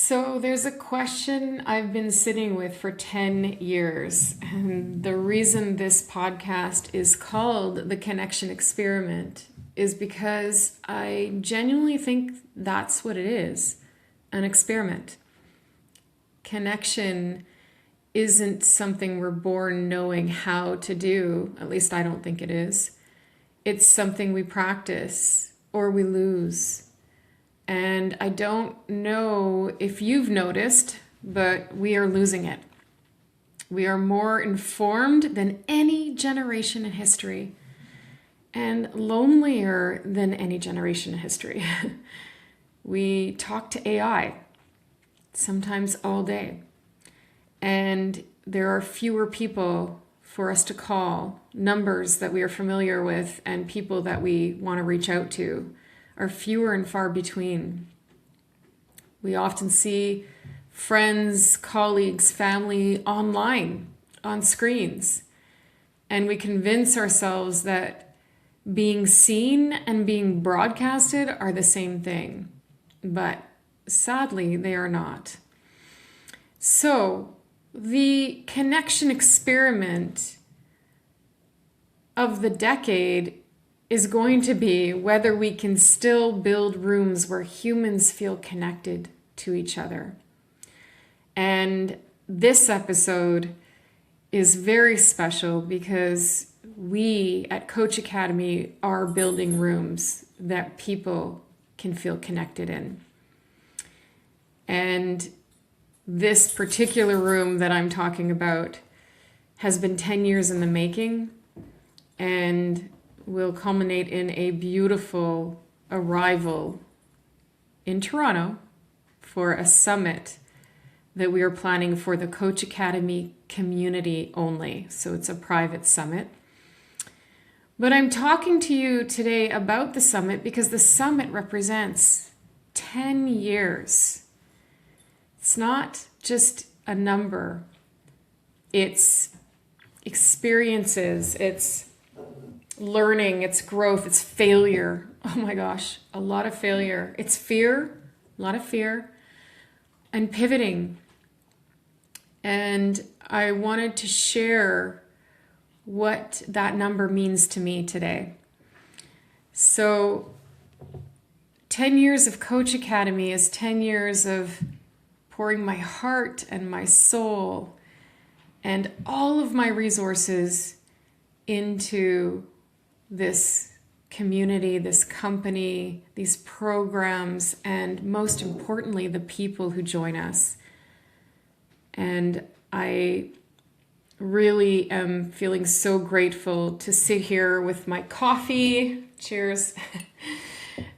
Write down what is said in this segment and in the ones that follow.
So there's a question I've been sitting with for 10 years. And the reason this podcast is called The Connection Experiment is because I genuinely think that's what it is, an experiment. Connection isn't something we're born knowing how to do. At least I don't think it is. It's something we practice or we lose. And I don't know if you've noticed, but we are losing it. We are more informed than any generation in history and lonelier than any generation in history. We talk to AI sometimes all day, and there are fewer people for us to call. Numbers that we are familiar with and people that we want to reach out to are fewer and far between. We often see friends, colleagues, family online, on screens, and we convince ourselves that being seen and being broadcasted are the same thing, but sadly they are not. So the connection experiment of the decade is going to be whether we can still build rooms where humans feel connected to each other. And this episode is very special because we at Coach Academy are building rooms that people can feel connected in. And this particular room that I'm talking about has been 10 years in the making and will culminate in a beautiful arrival in Toronto for a summit that we are planning for the Coach Academy community only. So it's a private summit. But I'm talking to you today about the summit because the summit represents 10 years. It's not just a number. It's experiences, it's learning, it's growth, it's failure. Oh my gosh, a lot of failure. It's fear, a lot of fear, and pivoting. And I wanted to share what that number means to me today. So 10 years of Coach Academy is 10 years of pouring my heart and my soul and all of my resources into this community, this company, these programs, and most importantly, the people who join us. And I really am feeling so grateful to sit here with my coffee, cheers,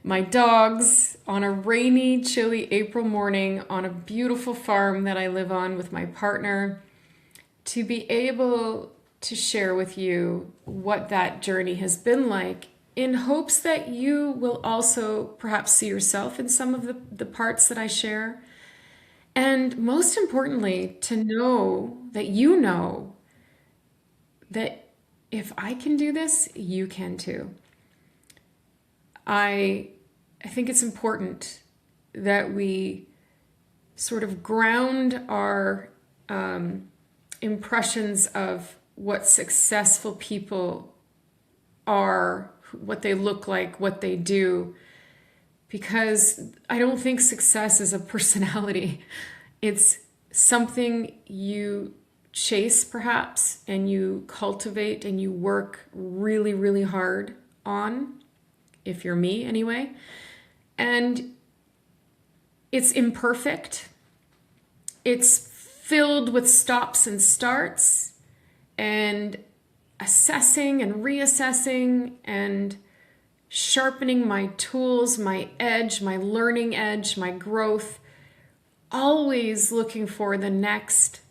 my dogs on a rainy, chilly April morning on a beautiful farm that I live on with my partner, to be able to share with you what that journey has been like, in hopes that you will also perhaps see yourself in some of the parts that I share. And most importantly, to know that you know that if I can do this, you can too. I think it's important that we sort of ground our impressions of what successful people are, what they look like, what they do, because I don't think success is a personality. It's something you chase perhaps, and you cultivate and you work really, really hard on, if you're me anyway. And it's imperfect. It's filled with stops and starts and assessing and reassessing and sharpening my tools, my edge, my learning edge, my growth, always looking for the next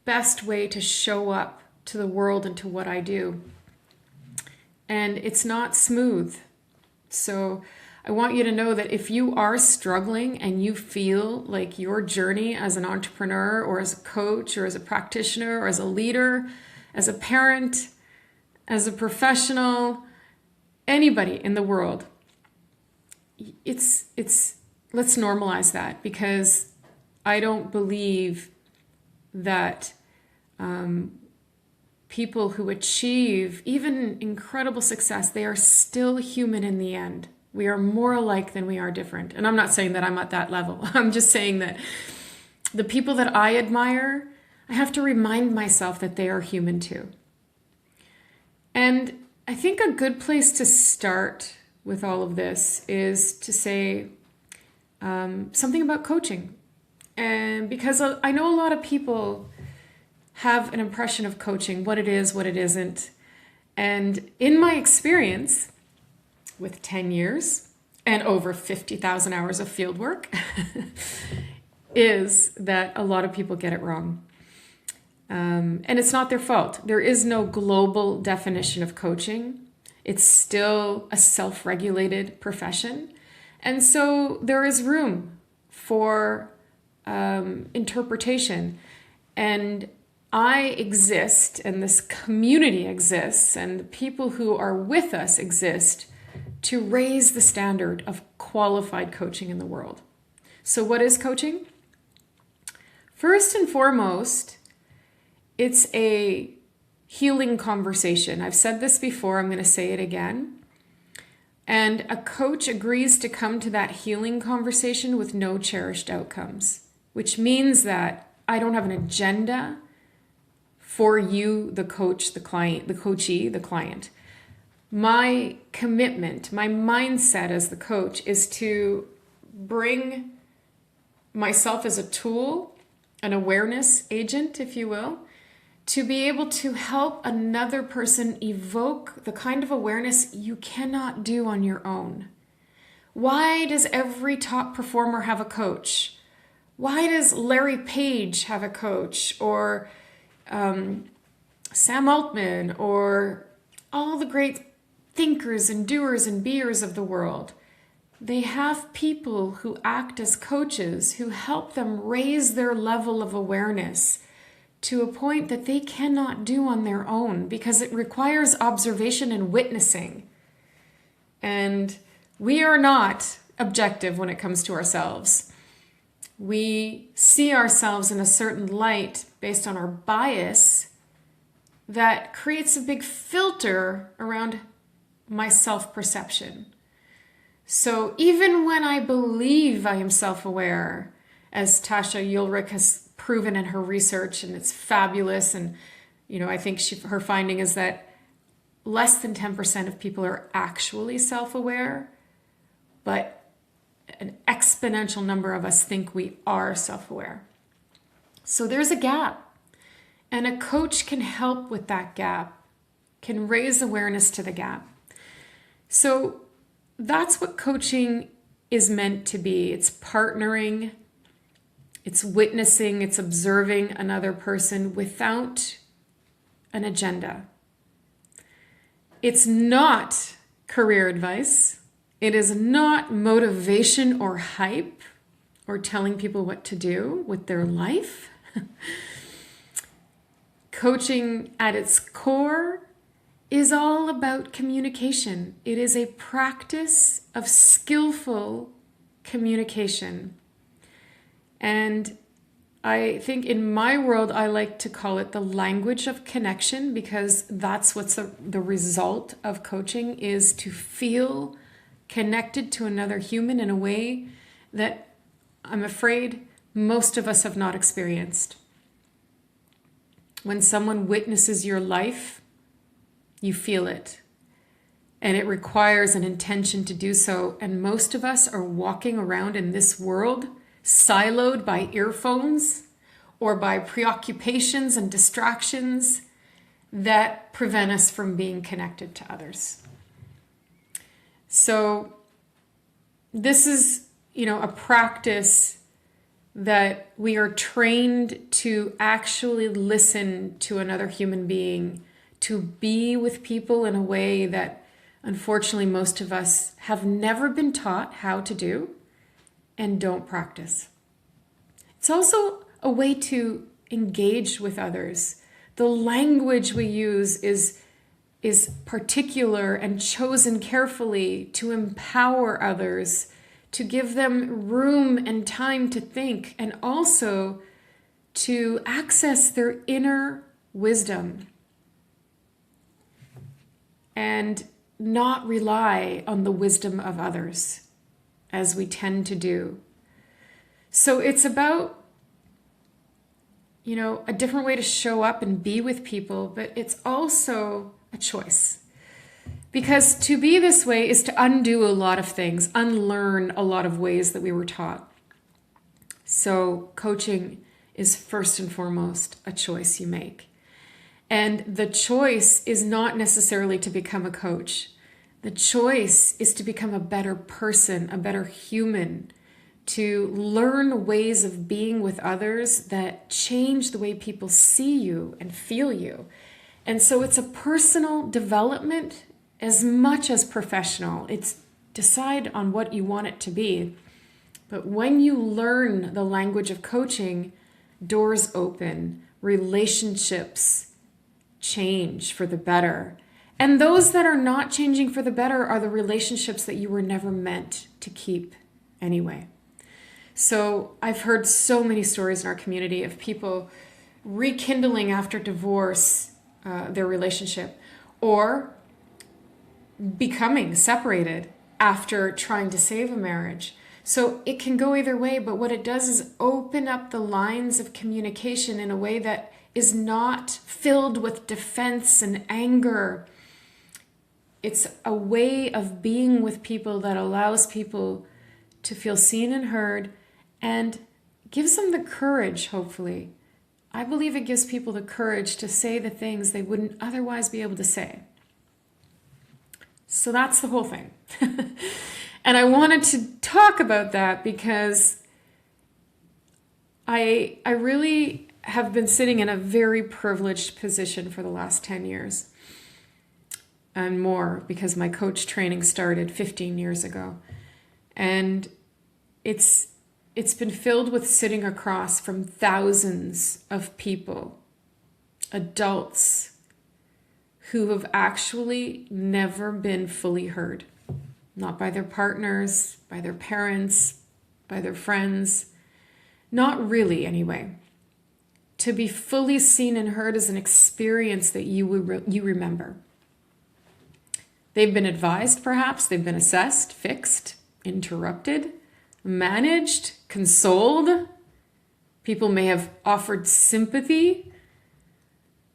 best way to show up to the world and to what I do. And it's not smooth. So I want you to know that if you are struggling and you feel like your journey as an entrepreneur or as a coach or as a practitioner or as a leader, as a parent, as a professional, anybody in the world, let's normalize that, because I don't believe that people who achieve even incredible success, they are still human in the end. We are more alike than we are different. And I'm not saying that I'm at that level. I'm just saying that the people that I admire, I have to remind myself that they are human too. And I think a good place to start with all of this is to say something about coaching. And because I know a lot of people have an impression of coaching, what it is, what it isn't. And in my experience, with 10 years and over 50,000 hours of field work, is that a lot of people get it wrong. And it's not their fault. There is no global definition of coaching. It's still a self-regulated profession. And so there is room for interpretation. And I exist, and this community exists, and the people who are with us exist to raise the standard of qualified coaching in the world. So what is coaching? First and foremost, it's a healing conversation. I've said this before, I'm going to say it again. And a coach agrees to come to that healing conversation with no cherished outcomes, which means that I don't have an agenda for you, the coach, the client, the coachee, the client. My commitment, my mindset as the coach is to bring myself as a tool, an awareness agent, if you will, to be able to help another person evoke the kind of awareness you cannot do on your own. Why does every top performer have a coach? Why does Larry Page have a coach? Or Sam Altman, or all the great thinkers and doers and beers of the world? They have people who act as coaches who help them raise their level of awareness to a point that they cannot do on their own, because it requires observation and witnessing. And we are not objective when it comes to ourselves. We see ourselves in a certain light based on our bias that creates a big filter around my self-perception. So even when I believe I am self-aware, as Tasha Ulrich has proven in her research, and it's fabulous, and I think her finding is that less than 10% of people are actually self-aware, but an exponential number of us think we are self-aware. So there's a gap, and a coach can help with that gap, can raise awareness to the gap. So that's what coaching is meant to be. It's partnering, it's witnessing, it's observing another person without an agenda. It's not career advice. It is not motivation or hype or telling people what to do with their life. Coaching at its core is all about communication. It is a practice of skillful communication. And I think in my world, I like to call it the language of connection, because that's what's the result of coaching, is to feel connected to another human in a way that I'm afraid most of us have not experienced. When someone witnesses your life, you feel it. And it requires an intention to do so. And most of us are walking around in this world siloed by earphones or by preoccupations and distractions that prevent us from being connected to others. So this is, a practice that we are trained to actually listen to another human being, to be with people in a way that unfortunately most of us have never been taught how to do and don't practice. It's also a way to engage with others. The language we use is particular and chosen carefully to empower others to give them room and time to think, and also to access their inner wisdom and not rely on the wisdom of others as we tend to do. So it's about, a different way to show up and be with people, but it's also a choice. Because to be this way is to undo a lot of things, unlearn a lot of ways that we were taught. So coaching is first and foremost a choice you make. And the choice is not necessarily to become a coach. The choice is to become a better person, a better human, to learn ways of being with others that change the way people see you and feel you. And so it's a personal development as much as professional. It's decide on what you want it to be. But when you learn the language of coaching, doors open, relationships change for the better. And those that are not changing for the better are the relationships that you were never meant to keep anyway. So I've heard so many stories in our community of people rekindling after divorce their relationship, or becoming separated after trying to save a marriage. So it can go either way, but what it does is open up the lines of communication in a way that is not filled with defense and anger. It's a way of being with people that allows people to feel seen and heard, and gives them the courage, hopefully. I believe it gives people the courage to say the things they wouldn't otherwise be able to say. So that's the whole thing. And I wanted to talk about that because I really have been sitting in a very privileged position for the last 10 years and more, because my coach training started 15 years ago. And it's been filled with sitting across from thousands of people, adults, who have actually never been fully heard. Not by their partners, by their parents, by their friends. Not really, anyway. To be fully seen and heard is an experience that you remember. They've been advised, perhaps. They've been assessed, fixed, interrupted, managed, consoled. People may have offered sympathy.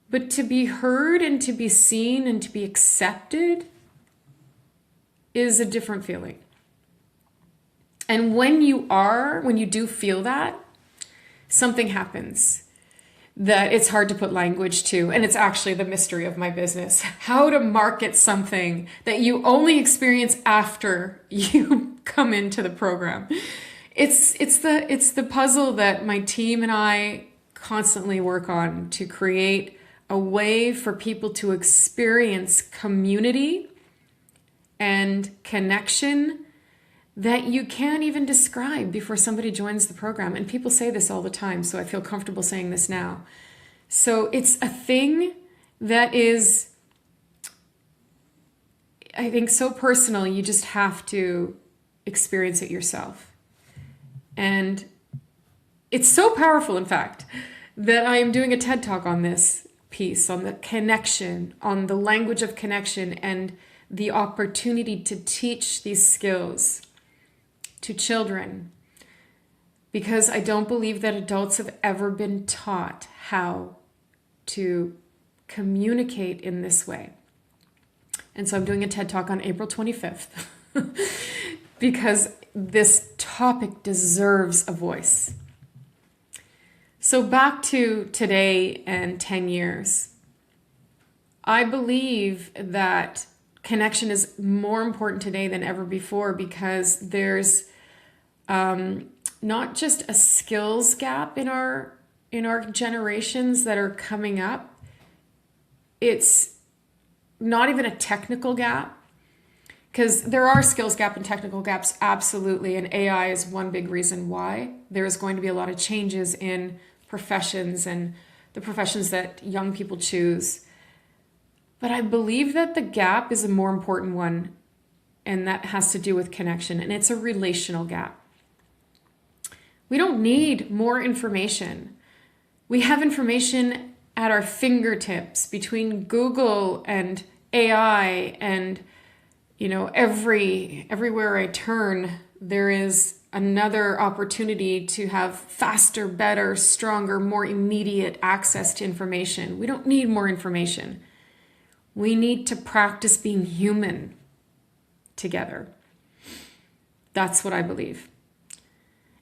But to be heard and to be seen and to be accepted is a different feeling. And when you do feel that, something happens that it's hard to put language to. And it's actually the mystery of my business. How to market something that you only experience after you come into the program. It's the puzzle that my team and I constantly work on to create a way for people to experience community and connection that you can't even describe before somebody joins the program. And people say this all the time, so I feel comfortable saying this now. So it's a thing that is, I think, so personal, you just have to experience it yourself. And it's so powerful, in fact, that I am doing a TED Talk on this piece, on the connection, on the language of connection, and the opportunity to teach these skills to children, because I don't believe that adults have ever been taught how to communicate in this way. And so I'm doing a TED Talk on April 25th because this topic deserves a voice. So back to today and 10 years. I believe that connection is more important today than ever before, because there's not just a skills gap in our generations that are coming up. It's not even a technical gap, because there are skills gap and technical gaps, absolutely, and AI is one big reason why. There's going to be a lot of changes in professions and the professions that young people choose. But I believe that the gap is a more important one and that has to do with connection, and it's a relational gap. We don't need more information. We have information at our fingertips between Google and AI and everywhere I turn, there is another opportunity to have faster, better, stronger, more immediate access to information. We don't need more information. We need to practice being human together. That's what I believe.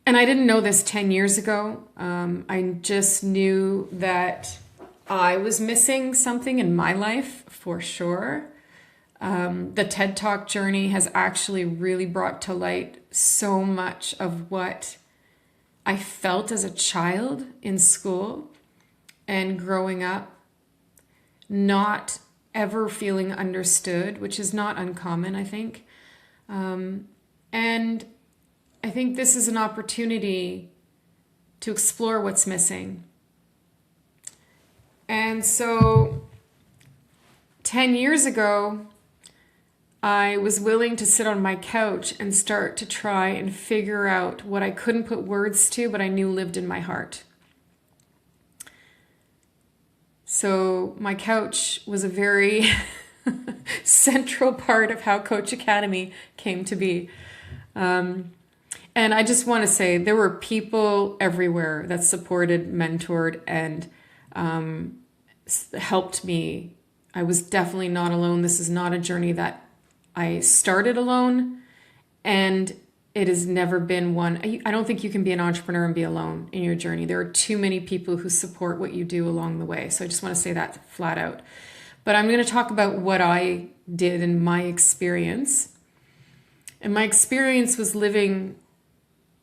And I didn't know this 10 years ago. I just knew that I was missing something in my life for sure. The TED Talk journey has actually really brought to light so much of what I felt as a child in school and growing up, not ever feeling understood, which is not uncommon, I think. And I think this is an opportunity to explore what's missing. And so 10 years ago, I was willing to sit on my couch and start to try and figure out what I couldn't put words to, but I knew lived in my heart. So my couch was a very central part of how Coach Academy came to be. And I just want to say there were people everywhere that supported, mentored, and helped me. I was definitely not alone. This is not a journey that I started alone, and it has never been one. I don't think you can be an entrepreneur and be alone in your journey. There are too many people who support what you do along the way. So I just want to say that flat out. But I'm going to talk about what I did in my experience. And my experience was living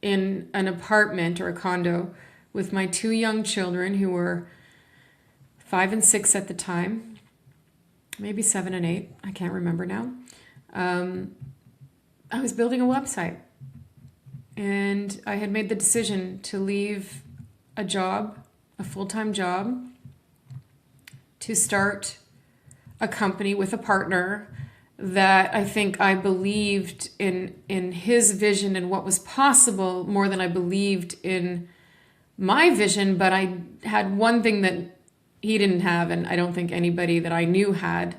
in an apartment or a condo with my two young children who were 5 and 6 at the time, maybe 7 and 8. I can't remember now. I was building a website, and I had made the decision to leave a job, a full-time job, to start a company with a partner that I think I believed in his vision and what was possible more than I believed in my vision. But I had one thing that he didn't have, and I don't think anybody that I knew had,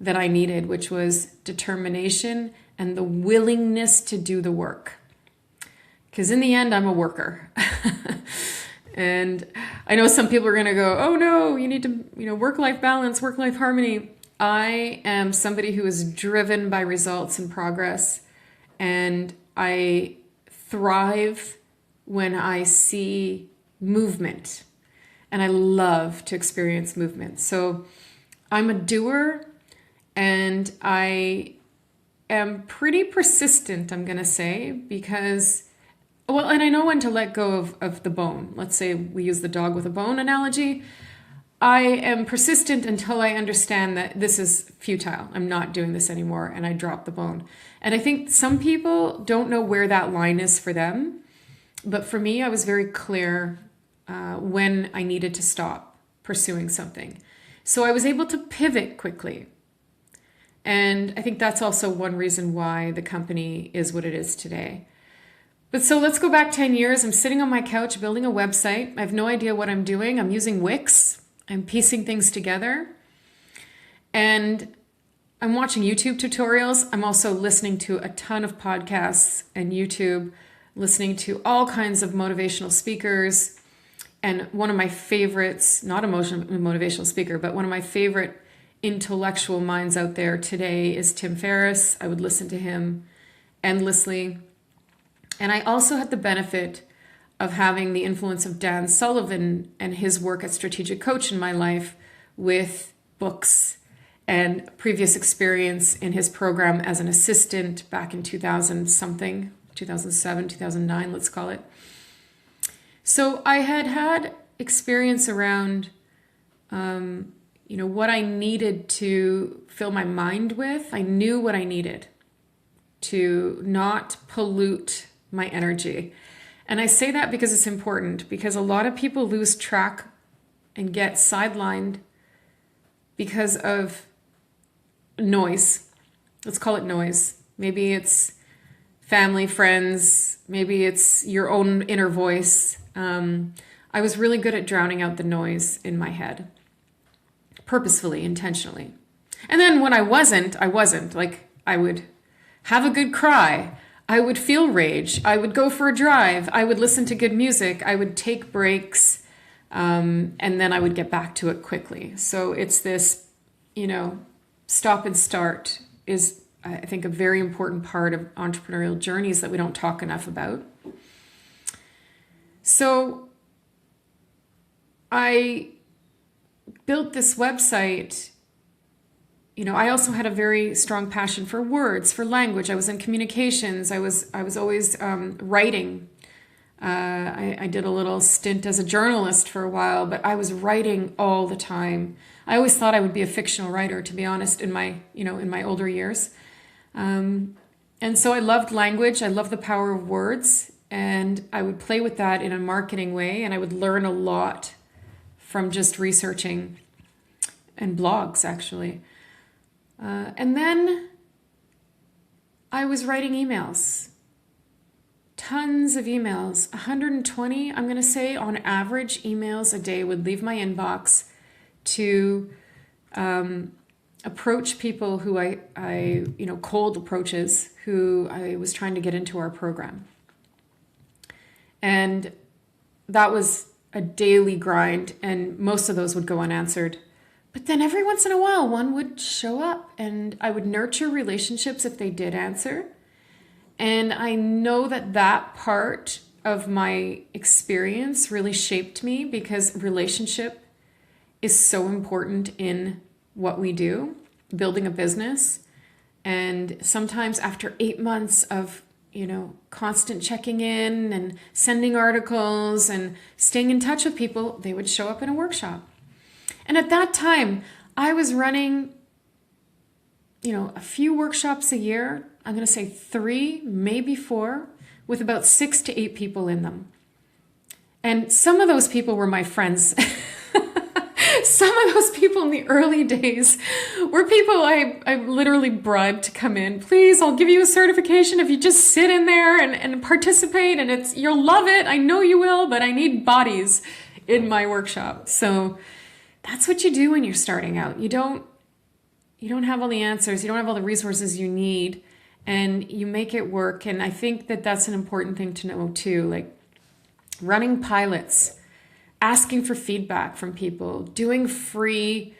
that I needed, which was determination and the willingness to do the work. Because in the end, I'm a worker. And I know some people are going to go, oh no, you need to, work-life balance, work-life harmony. I am somebody who is driven by results and progress. And I thrive when I see movement. And I love to experience movement. So I'm a doer. And I am pretty persistent, I'm going to say, because, and I know when to let go of the bone. Let's say we use the dog with a bone analogy. I am persistent until I understand that this is futile. I'm not doing this anymore, and I drop the bone. And I think some people don't know where that line is for them. But for me, I was very clear when I needed to stop pursuing something. So I was able to pivot quickly. And I think that's also one reason why the company is what it is today. But so let's go back 10 years. I'm sitting on my couch building a website. I have no idea what I'm doing. I'm using Wix. I'm piecing things together. And I'm watching YouTube tutorials. I'm also listening to a ton of podcasts and YouTube, listening to all kinds of motivational speakers. And one of my favorites, not a motivational speaker, but one of my favorite intellectual minds out there today is Tim Ferriss. I would listen to him endlessly. And I also had the benefit of having the influence of Dan Sullivan and his work at Strategic Coach in my life with books and previous experience in his program as an assistant back in 2000-something, 2007, 2009, let's call it. So I had experience around what I needed to fill my mind with. I knew what I needed to not pollute my energy. And I say that because it's important, because a lot of people lose track and get sidelined because of noise. Let's call it noise. Maybe it's family, friends, maybe it's your own inner voice. I was really good at drowning out the noise in my head, purposefully, intentionally. And then when I wasn't. Like, I would have a good cry. I would feel rage. I would go for a drive. I would listen to good music. I would take breaks. And then I would get back to it quickly. So it's this, stop and start is, I think, a very important part of entrepreneurial journeys that we don't talk enough about. So I built this website. I also had a very strong passion for words, for language. I was in communications. I was always writing. I did a little stint as a journalist for a while, but I was writing all the time. I always thought I would be a fictional writer, to be honest, in my older years. And so I loved language. I loved the power of words, and I would play with that in a marketing way, and I would learn a lot from just researching and blogs, actually. And then I was writing emails, tons of emails, 120, I'm going to say, on average, emails a day would leave my inbox to approach people who I cold approaches, who I was trying to get into our program. And that was a daily grind, and most of those would go unanswered. But then every once in a while, one would show up, and I would nurture relationships if they did answer. And I know that part of my experience really shaped me, because relationship is so important in what we do, building a business. And sometimes after 8 months of, constant checking in and sending articles and staying in touch with people, they would show up in a workshop. And at that time, I was running, a few workshops a year. I'm going to say 3, maybe 4, with about 6 to 8 people in them. And some of those people were my friends. Some of those people in the early days were people I literally bribed to come in. Please, I'll give you a certification if you just sit in there and participate, and you'll love it. I know you will, but I need bodies in my workshop. So that's what you do when you're starting out. You don't have all the answers. You don't have all the resources you need, and you make it work. And I think that's an important thing to know too. Like running pilots, asking for feedback from people, doing free,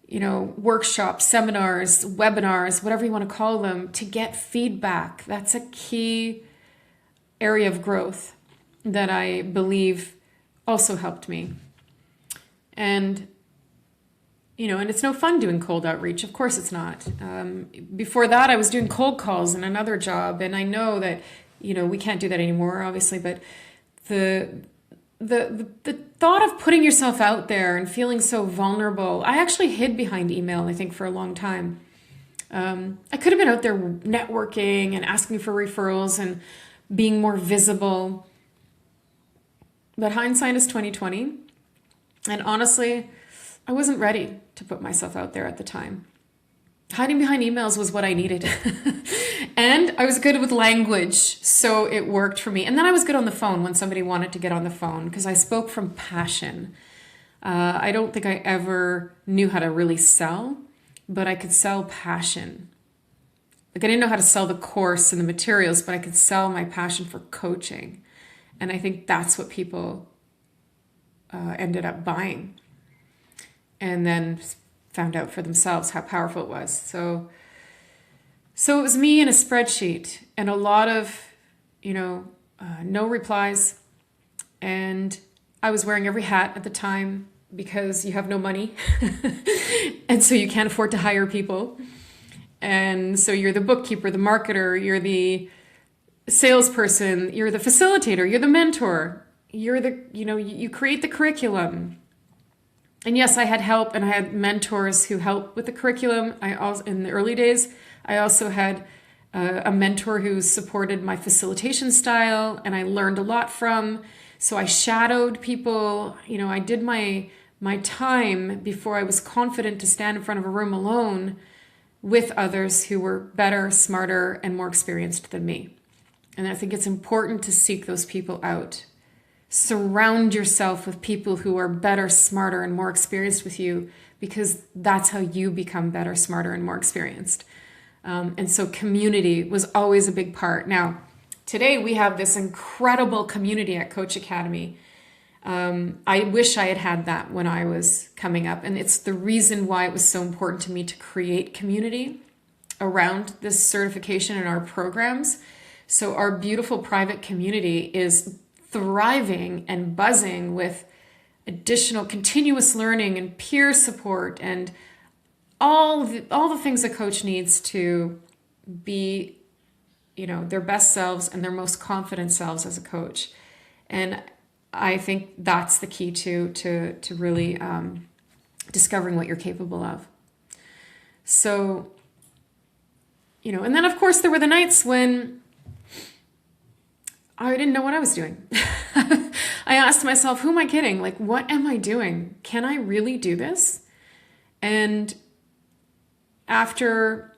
workshops, seminars, webinars, whatever you want to call them, to get feedback. That's a key area of growth that I believe also helped me. And and it's no fun doing cold outreach. Of course it's not. Before that, I was doing cold calls in another job. And I know that, we can't do that anymore, obviously. But the thought of putting yourself out there and feeling so vulnerable, I actually hid behind email, I think, for a long time. I could have been out there networking and asking for referrals and being more visible. But hindsight is 2020. And honestly, I wasn't ready to put myself out there at the time. Hiding behind emails was what I needed. And I was good with language, so it worked for me. And then I was good on the phone when somebody wanted to get on the phone, because I spoke from passion. I don't think I ever knew how to really sell, but I could sell passion. Like, I didn't know how to sell the course and the materials, but I could sell my passion for coaching. And I think that's what people ended up buying. And then found out for themselves how powerful it was. So it was me in a spreadsheet and a lot of, no replies. And I was wearing every hat at the time because you have no money. And so you can't afford to hire people. And so you're the bookkeeper, the marketer, you're the salesperson, you're the facilitator, you're the mentor, you're the, you create the curriculum. And yes, I had help, and I had mentors who helped with the curriculum. In the early days, I also had a mentor who supported my facilitation style, and I learned a lot from. So I shadowed people. I did my time before I was confident to stand in front of a room alone, with others who were better, smarter, and more experienced than me. And I think it's important to seek those people out. Surround yourself with people who are better, smarter, and more experienced with you, because that's how you become better, smarter, and more experienced. And so community was always a big part. Now, today we have this incredible community at Coach Academy. I wish I had had that when I was coming up. And it's the reason why it was so important to me to create community around this certification and our programs. So our beautiful private community is thriving and buzzing with additional continuous learning and peer support and all the things a coach needs to be, their best selves and their most confident selves as a coach. And I think that's the key to really discovering what you're capable of. So, and then of course there were the nights when I didn't know what I was doing. I asked myself, who am I kidding? Like, what am I doing? Can I really do this? And after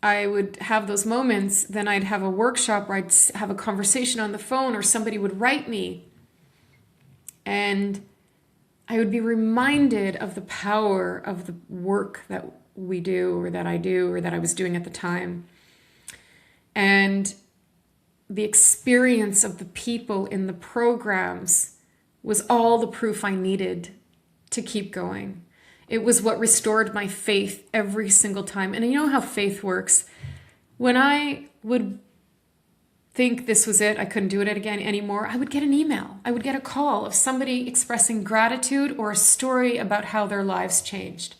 I would have those moments, then I'd have a workshop where I'd have a conversation on the phone, or somebody would write me. And I would be reminded of the power of the work that we do, or that I do, or that I was doing at the time. And the experience of the people in the programs was all the proof I needed to keep going. It was what restored my faith every single time. And you know how faith works. When I would think this was it, I couldn't do it again anymore, I would get an email. I would get a call of somebody expressing gratitude or a story about how their lives changed.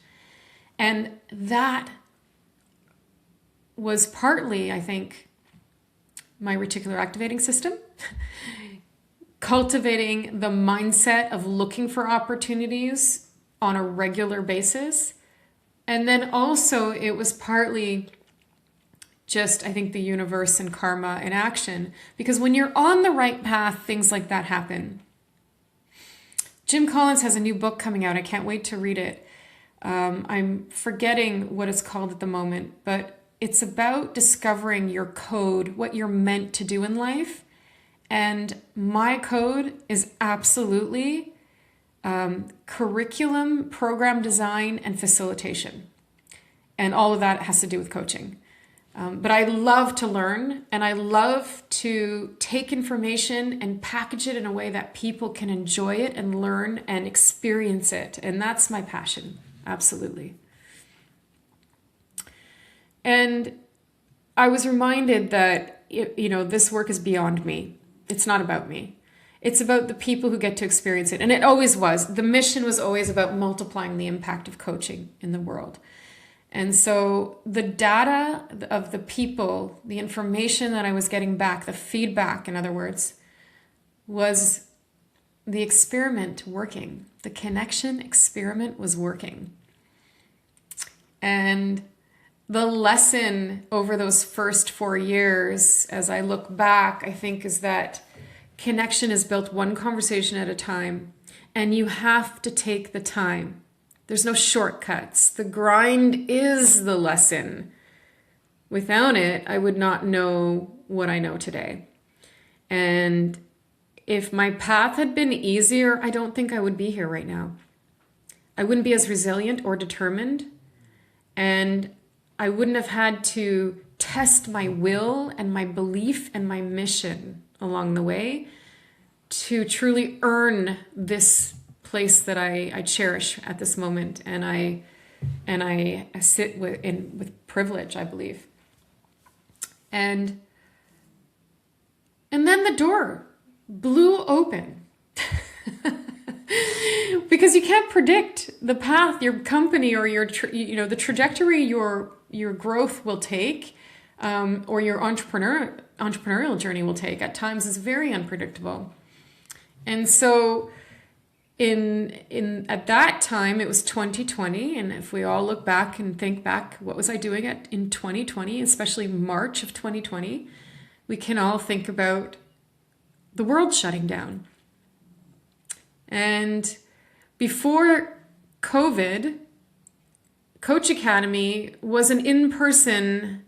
And that was partly, I think, my reticular activating system, cultivating the mindset of looking for opportunities on a regular basis. And then also it was partly just, I think, the universe and karma in action, because when you're on the right path, things like that happen. Jim Collins has a new book coming out. I can't wait to read it. I'm forgetting what it's called at the moment, but it's about discovering your code, what you're meant to do in life. And my code is absolutely curriculum, program design, and facilitation. And all of that has to do with coaching. But I love to learn, and I love to take information and package it in a way that people can enjoy it and learn and experience it. And that's my passion, absolutely. And I was reminded that, this work is beyond me. It's not about me. It's about the people who get to experience it. And it always was. The mission was always about multiplying the impact of coaching in the world. And so the data of the people, the information that I was getting back, the feedback, in other words, was the experiment working. The connection experiment was working. And the lesson over those first 4 years, as I look back, I think is that connection is built one conversation at a time, and you have to take the time. There's no shortcuts. The grind is the lesson. Without it, I would not know what I know today. And if my path had been easier, I don't think I would be here right now. I wouldn't be as resilient or determined. And I wouldn't have had to test my will and my belief and my mission along the way to truly earn this place that I cherish at this moment, and I sit with privilege, I believe. And then the door blew open. Because you can't predict the path your company or the trajectory your growth will take, or your entrepreneurial journey will take. At times is very unpredictable. And so at that time, it was 2020, and if we all look back and think back, what was I doing in 2020, especially March of 2020, we can all think about the world shutting down. And before COVID Coach Academy was an in-person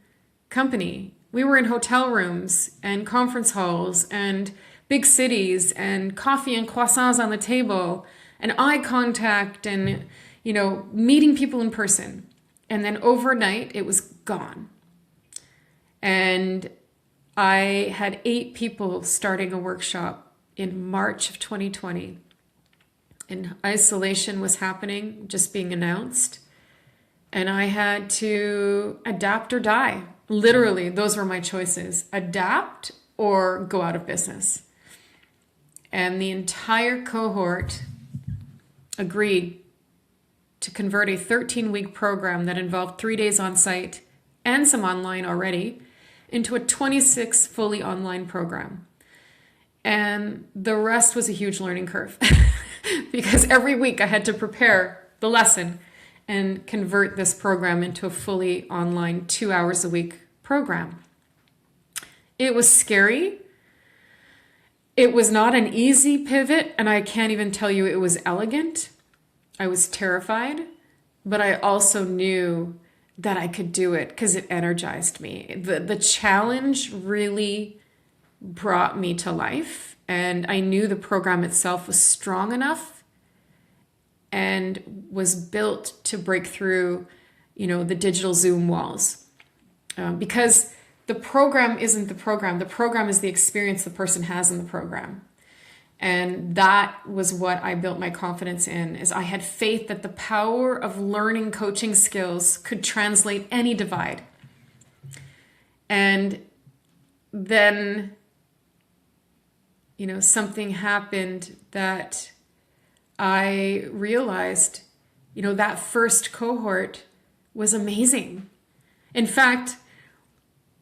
company. We were in hotel rooms and conference halls and big cities and coffee and croissants on the table and eye contact and, meeting people in person. And then overnight it was gone. And I had 8 people starting a workshop in March of 2020. And isolation was happening, just being announced. And I had to adapt or die. Literally, those were my choices. Adapt or go out of business. And the entire cohort agreed to convert a 13-week program that involved 3 days on site and some online already into a 26 fully online program. And the rest was a huge learning curve because every week I had to prepare the lesson and convert this program into a fully online 2 hours a week program. It was scary. It was not an easy pivot, and I can't even tell you it was elegant. I was terrified, but I also knew that I could do it because it energized me. The challenge really brought me to life, and I knew the program itself was strong enough and was built to break through, the digital Zoom walls. Because the program isn't the program. The program is the experience the person has in the program. And that was what I built my confidence in, is I had faith that the power of learning coaching skills could translate any divide. And then, something happened that I realized, that first cohort was amazing. In fact,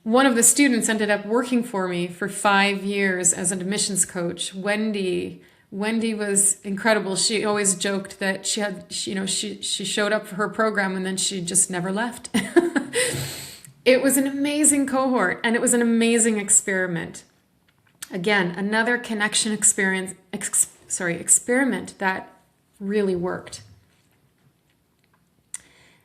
one of the students ended up working for me for 5 years as an admissions coach. Wendy was incredible. She always joked that she showed up for her program and then she just never left. It was an amazing cohort and it was an amazing experiment. Again, another connection experiment that really worked.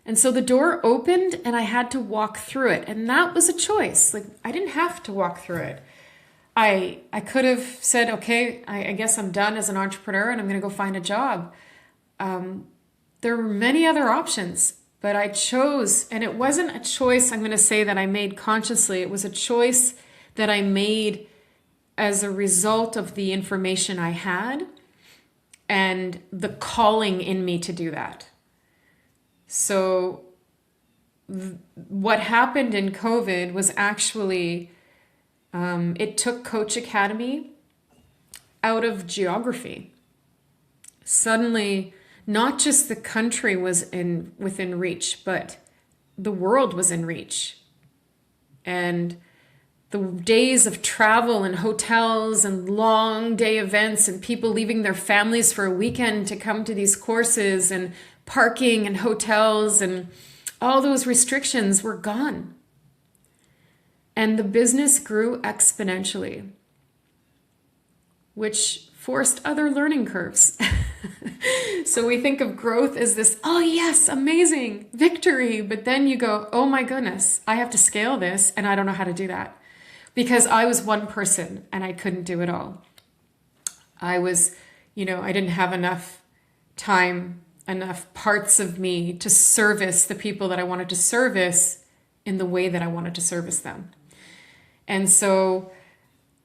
And so the door opened and I had to walk through it. And that was a choice. I didn't have to walk through it. I could have said, okay, I guess I'm done as an entrepreneur and I'm going to go find a job. There were many other options, but I chose, and it wasn't a choice I'm going to say that I made consciously. It was a choice that I made as a result of the information I had and the calling in me to do that. So what happened in COVID was actually, it took Coach Academy out of geography. Suddenly, not just the country was within reach, but the world was in reach. And the days of travel and hotels and long day events and people leaving their families for a weekend to come to these courses and parking and hotels and all those restrictions were gone. And the business grew exponentially, which forced other learning curves. So we think of growth as this, oh yes, amazing, victory. But then you go, oh my goodness, I have to scale this and I don't know how to do that. Because I was one person and I couldn't do it all. I was, I didn't have enough time, enough parts of me to service the people that I wanted to service in the way that I wanted to service them. And so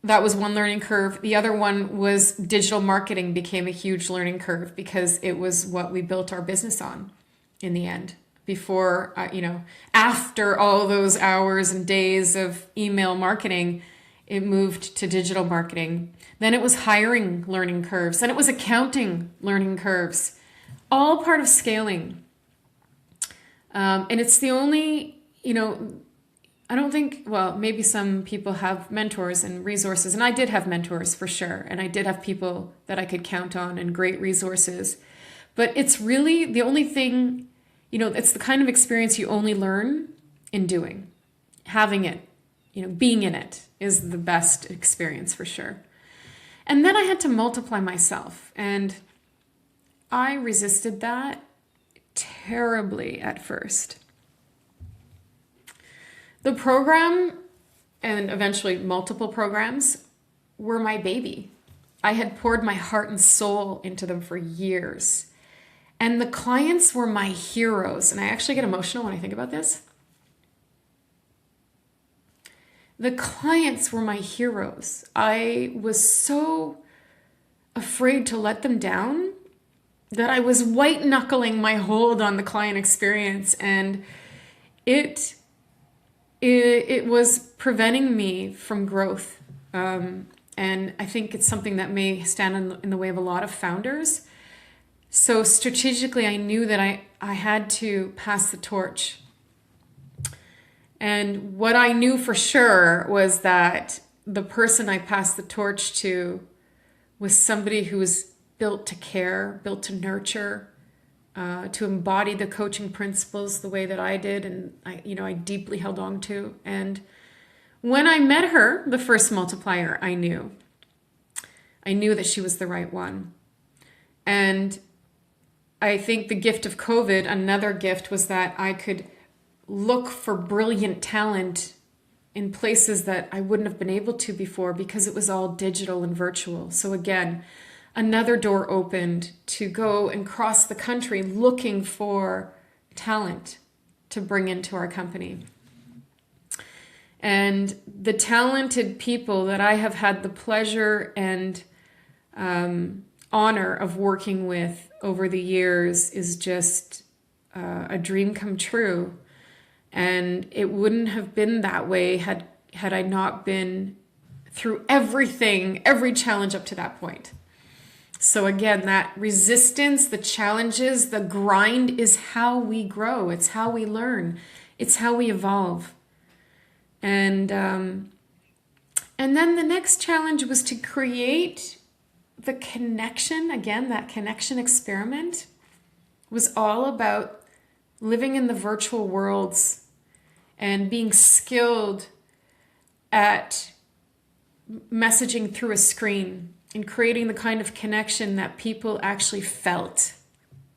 that was one learning curve. The other one was digital marketing became a huge learning curve because it was what we built our business on in the end. Before, after all those hours and days of email marketing, it moved to digital marketing. Then it was hiring learning curves. Then it was accounting learning curves. All part of scaling. And it's the only, I don't think, well, maybe some people have mentors and resources. And I did have mentors for sure. And I did have people that I could count on and great resources. But it's really the only thing, it's the kind of experience you only learn in doing. Having it, being in it is the best experience for sure. And then I had to multiply myself. And I resisted that terribly at first. The program, and eventually multiple programs, were my baby. I had poured my heart and soul into them for years. And the clients were my heroes. And I actually get emotional when I think about this. The clients were my heroes. I was so afraid to let them down that I was white knuckling my hold on the client experience. And it was preventing me from growth. And I think it's something that may stand in the way of a lot of founders. So strategically, I knew that I had to pass the torch. And what I knew for sure was that the person I passed the torch to was somebody who was built to care, built to nurture, to embody the coaching principles the way that I did, and I deeply held on to. And when I met her, the first multiplier, I knew that she was the right one. And I think the gift of COVID, another gift, was that I could look for brilliant talent in places that I wouldn't have been able to before because it was all digital and virtual. So again, another door opened to go and cross the country looking for talent to bring into our company. And the talented people that I have had the pleasure and honor of working with over the years is just a dream come true. And it wouldn't have been that way had I not been through every challenge up to that point. So again, that resistance, the challenges, the grind is how we grow. It's how we learn. It's how we evolve. And then the next challenge was to create the connection. Again, that connection experiment was all about living in the virtual worlds and being skilled at messaging through a screen and creating the kind of connection that people actually felt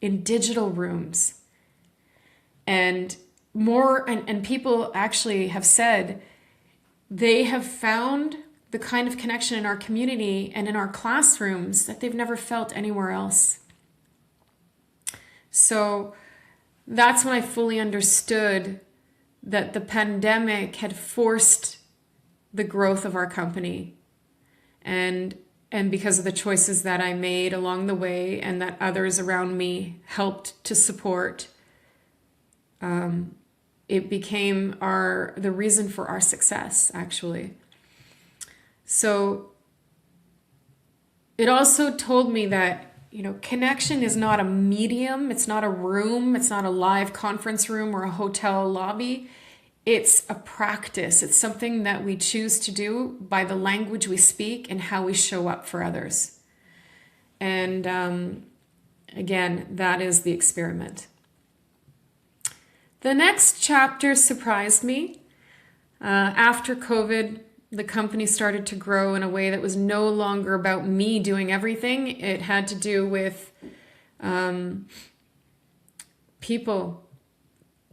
in digital rooms. And people actually have said they have found the kind of connection in our community and in our classrooms that they've never felt anywhere else. So that's when I fully understood that the pandemic had forced the growth of our company, and because of the choices that I made along the way and that others around me helped to support, it became the reason for our success, actually. So it also told me that connection is not a medium, it's not a room, it's not a live conference room or a hotel lobby. It's a practice. It's something that we choose to do by the language we speak and how we show up for others. And again, that is the experiment. The next chapter surprised me. After COVID, the company started to grow in a way that was no longer about me doing everything. It had to do with people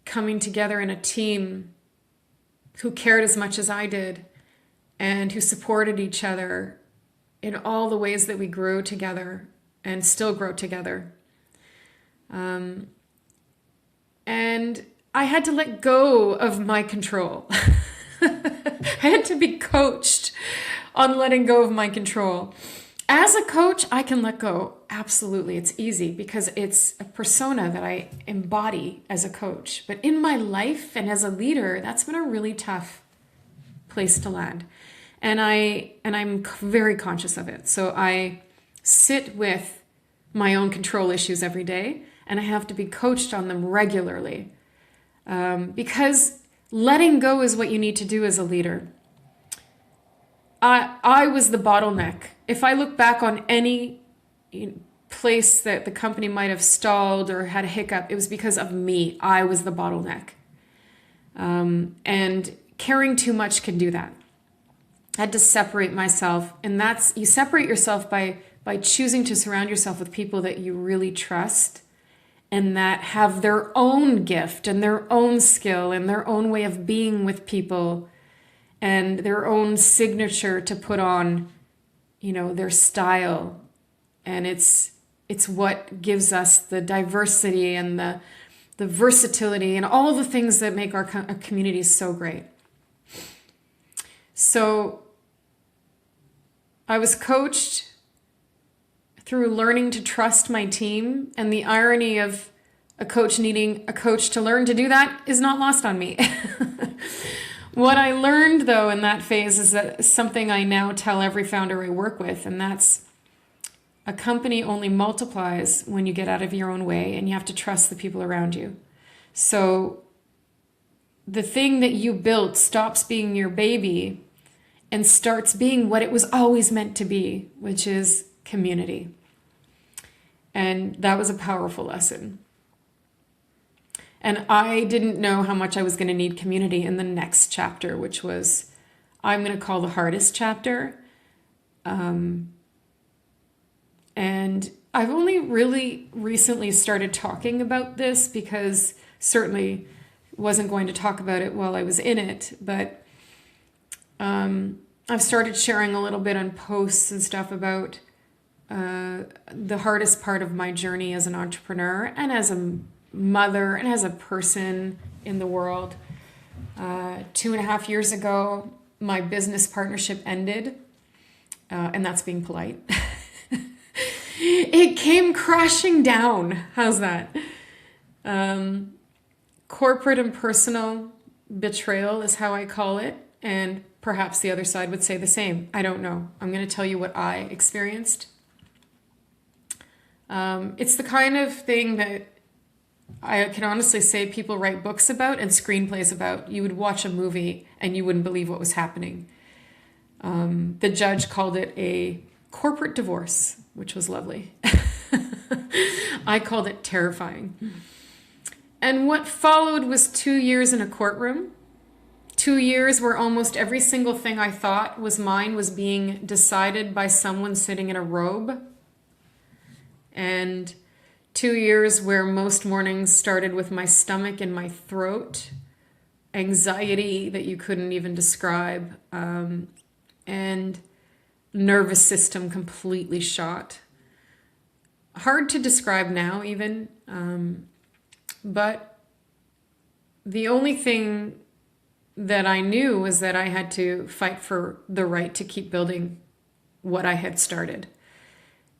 coming together in a team who cared as much as I did and who supported each other in all the ways that we grew together and still grow together. And I had to let go of my control. I had to be coached on letting go of my control. As a coach, I can let go. Absolutely. It's easy because it's a persona that I embody as a coach. But in my life and as a leader, that's been a really tough place to land. And I'm very conscious of it. So I sit with my own control issues every day, and I have to be coached on them regularly. Because letting go is what you need to do as a leader. I was the bottleneck. If I look back on any place that the company might have stalled or had a hiccup, it was because of me. I was the bottleneck. And caring too much can do that. I had to separate myself. And you separate yourself by choosing to surround yourself with people that you really trust and that have their own gift and their own skill and their own way of being with people and their own signature to put on, their style. And it's what gives us the diversity and the versatility and all the things that make our community so great. So I was coached through learning to trust my team, and the irony of a coach needing a coach to learn to do that is not lost on me. What I learned, though, in that phase is that something I now tell every founder I work with, and that's a company only multiplies when you get out of your own way and you have to trust the people around you. So the thing that you built stops being your baby and starts being what it was always meant to be, which is community. And that was a powerful lesson. And I didn't know how much I was going to need community in the next chapter, which was, I'm going to call the hardest chapter. And I've only really recently started talking about this because certainly wasn't going to talk about it while I was in it. But I've started sharing a little bit on posts and stuff about the hardest part of my journey as an entrepreneur and as a mother and as a person in the world. 2.5 years ago, my business partnership ended, and that's being polite. It came crashing down. How's that? Corporate and personal betrayal is how I call it, and perhaps the other side would say the same. I don't know. I'm going to tell you what I experienced. It's the kind of thing that I can honestly say people write books about and screenplays about. You would watch a movie and you wouldn't believe what was happening. The judge called it a corporate divorce, which was lovely. I called it terrifying. And what followed was 2 years in a courtroom. 2 years where almost every single thing I thought was mine was being decided by someone sitting in a robe. And 2 years where most mornings started with my stomach in my throat, anxiety that you couldn't even describe, and nervous system completely shot. Hard to describe now even, but the only thing that I knew was that I had to fight for the right to keep building what I had started.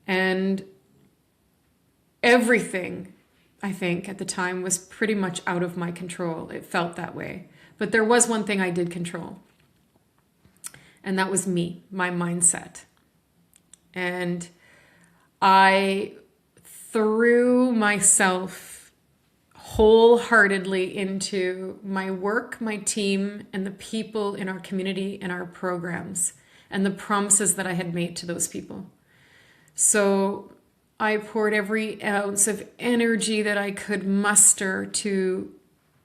And everything, I think, at the time was pretty much out of my control. It felt that way. But there was one thing I did control. And that was me, my mindset. And I threw myself wholeheartedly into my work, my team, and the people in our community and our programs, and the promises that I had made to those people. So I poured every ounce of energy that I could muster to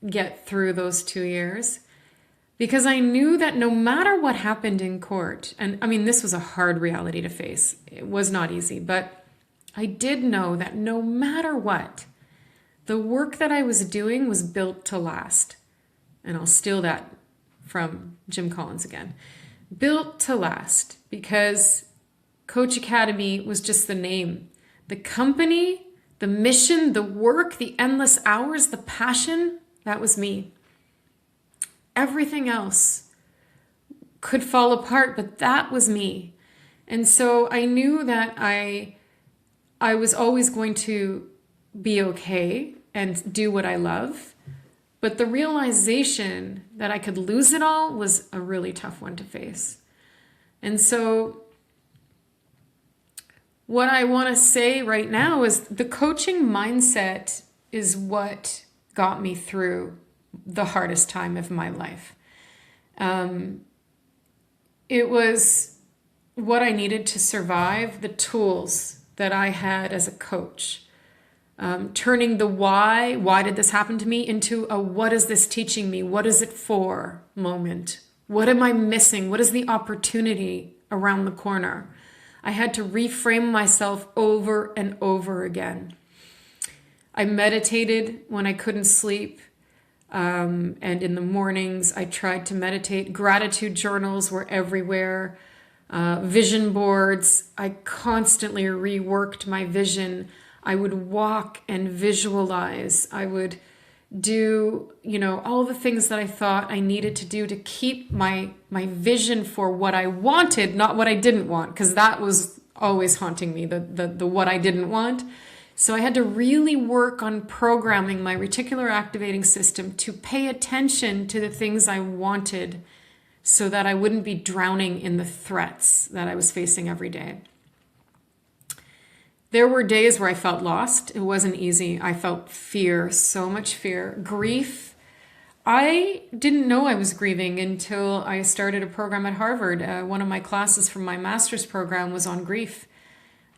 get through those 2 years, because I knew that no matter what happened in court, and I mean, this was a hard reality to face. It was not easy, but I did know that no matter what, the work that I was doing was built to last. And I'll steal that from Jim Collins again. Built to last, because Coach Academy was just the name. The company, the mission, the work, the endless hours, the passion, that was me. Everything else could fall apart, but that was me. And so I knew that I was always going to be okay and do what I love. But the realization that I could lose it all was a really tough one to face. And so what I want to say right now is the coaching mindset is what got me through the hardest time of my life. It was what I needed to survive, the tools that I had as a coach. Turning the why did this happen to me, into a what is this teaching me? What is it for moment? What am I missing? What is the opportunity around the corner? I had to reframe myself over and over again. I meditated when I couldn't sleep. And in the mornings, I tried to meditate. Gratitude journals were everywhere. Vision boards. I constantly reworked my vision. I would walk and visualize. I would do, all the things that I thought I needed to do to keep my vision for what I wanted, not what I didn't want, because that was always haunting me, the what I didn't want. So I had to really work on programming my reticular activating system to pay attention to the things I wanted so that I wouldn't be drowning in the threats that I was facing every day. There were days where I felt lost. It wasn't easy. I felt fear, so much fear. Grief. I didn't know I was grieving until I started a program at Harvard. One of my classes from my master's program was on grief.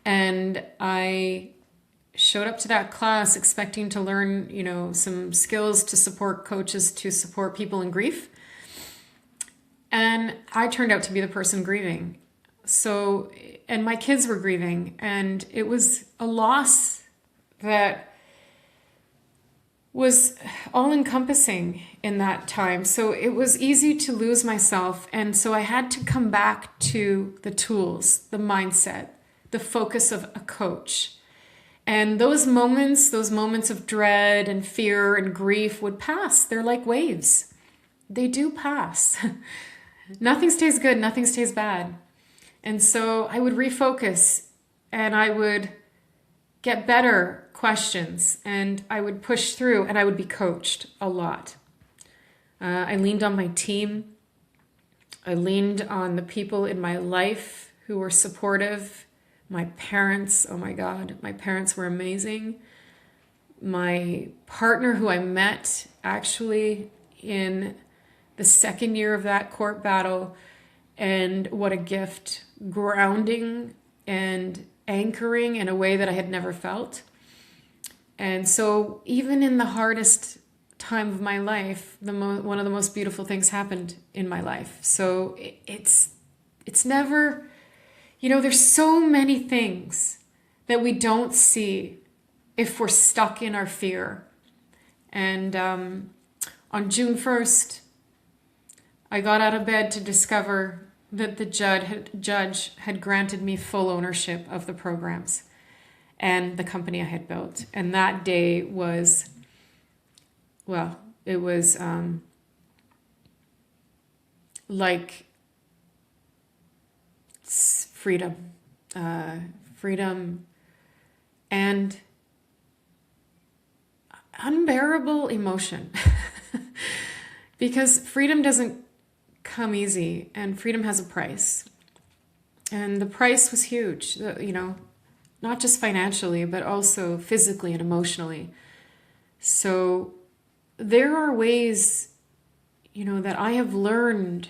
And I showed up to that class expecting to learn, some skills to support coaches to support people in grief. And I turned out to be the person grieving. So, and my kids were grieving, and it was a loss that was all-encompassing in that time. So it was easy to lose myself, and so I had to come back to the tools, the mindset, the focus of a coach. And those moments of dread and fear and grief would pass. They're like waves. They do pass. Nothing stays good, nothing stays bad. And so I would refocus, and I would get better questions, and I would push through, and I would be coached a lot. I leaned on my team. I leaned on the people in my life who were supportive. My parents, oh my God, my parents were amazing. My partner, who I met actually in the second year of that court battle, and what a gift, grounding and anchoring in a way that I had never felt. And so even in the hardest time of my life, one of the most beautiful things happened in my life. So it's never, there's so many things that we don't see if we're stuck in our fear. And on June 1st, I got out of bed to discover that the judge had granted me full ownership of the programs and the company I had built. And that day was, it was like freedom. Freedom and unbearable emotion. Because freedom doesn't come easy, and freedom has a price. And the price was huge, not just financially, but also physically and emotionally. So there are ways, that I have learned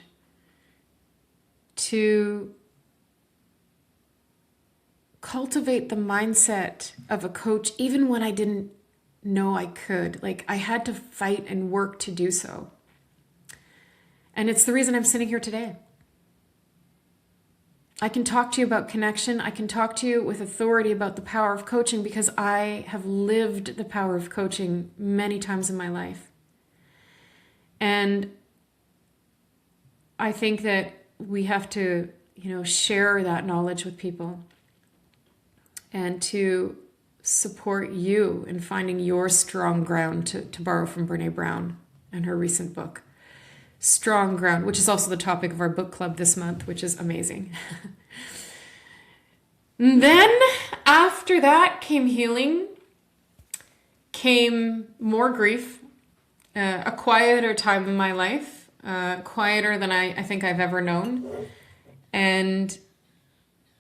to cultivate the mindset of a coach, even when I didn't know I could. Like, I had to fight and work to do so. And it's the reason I'm sitting here today. I can talk to you about connection. I can talk to you with authority about the power of coaching because I have lived the power of coaching many times in my life. And I think that we have to, share that knowledge with people and to support you in finding your strong ground, to borrow from Brene Brown and her recent book. Strong ground, which is also the topic of our book club this month, which is amazing. And then after that came healing, came more grief, a quieter time in my life, quieter than I think I've ever known, and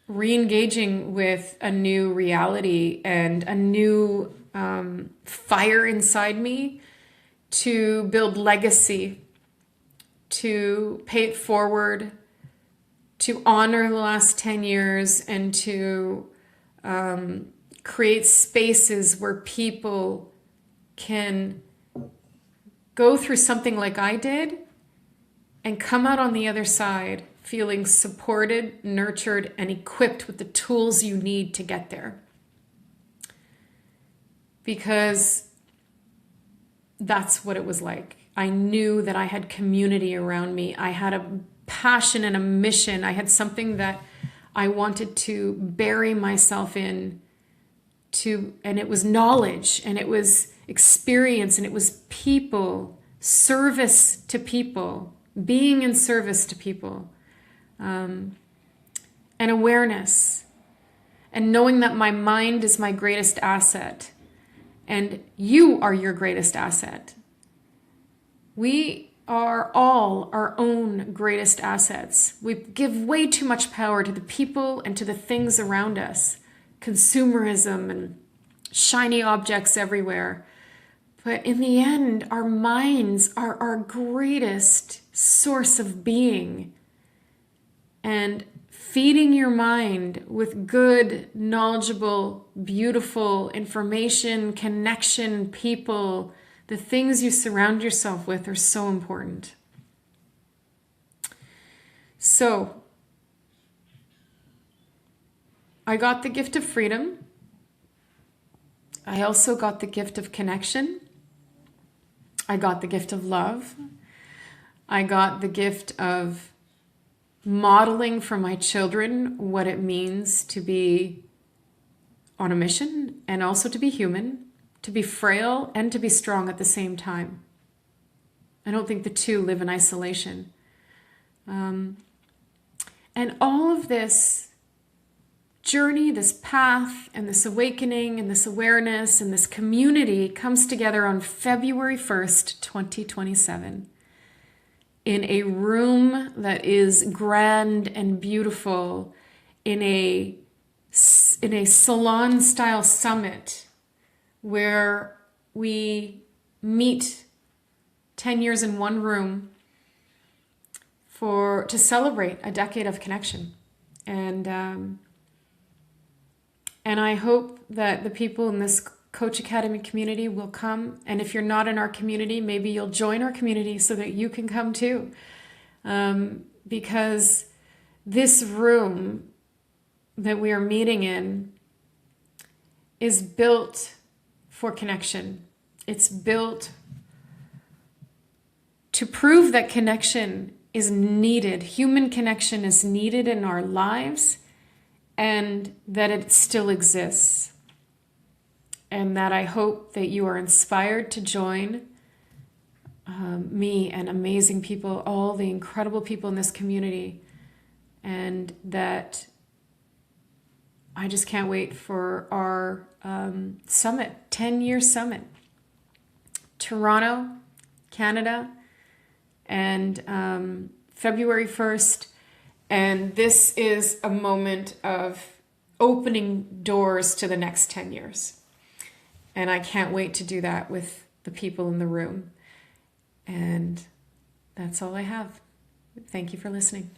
re-engaging with a new reality and a new fire inside me to build legacy, to pay it forward, to honor the last 10 years, and to create spaces where people can go through something like I did and come out on the other side feeling supported, nurtured, and equipped with the tools you need to get there. because that's what it was like. I knew that I had community around me. I had a passion and a mission. I had something that I wanted to bury myself in and it was knowledge, and it was experience, and it was people, service to people, being in service to people, and awareness, and knowing that my mind is my greatest asset, and you are your greatest asset. We are all our own greatest assets. We give way too much power to the people and to the things around us. Consumerism and shiny objects everywhere. But in the end, our minds are our greatest source of being. And feeding your mind with good, knowledgeable, beautiful information, connection, people, the things you surround yourself with are so important. So, I got the gift of freedom. I also got the gift of connection. I got the gift of love. I got the gift of modeling for my children what it means to be on a mission and also to be human, to be frail and to be strong at the same time. I don't think the two live in isolation. And all of this journey, this path, and this awakening, and this awareness, and this community comes together on February 1st, 2027, in a room that is grand and beautiful, in a salon-style summit where we meet 10 years in one room to celebrate a decade of connection. And I hope that the people in this Coach Academy community will come. And if you're not in our community, maybe you'll join our community so that you can come too. Because this room that we are meeting in is built for connection. It's built to prove that connection is needed. Human connection is needed in our lives, and that it still exists. And that I hope that you are inspired to join me and amazing people, all the incredible people in this community, and that I just can't wait for our summit, 10-year summit. Toronto, Canada, and February 1st. And this is a moment of opening doors to the next 10 years. And I can't wait to do that with the people in the room. And that's all I have. Thank you for listening.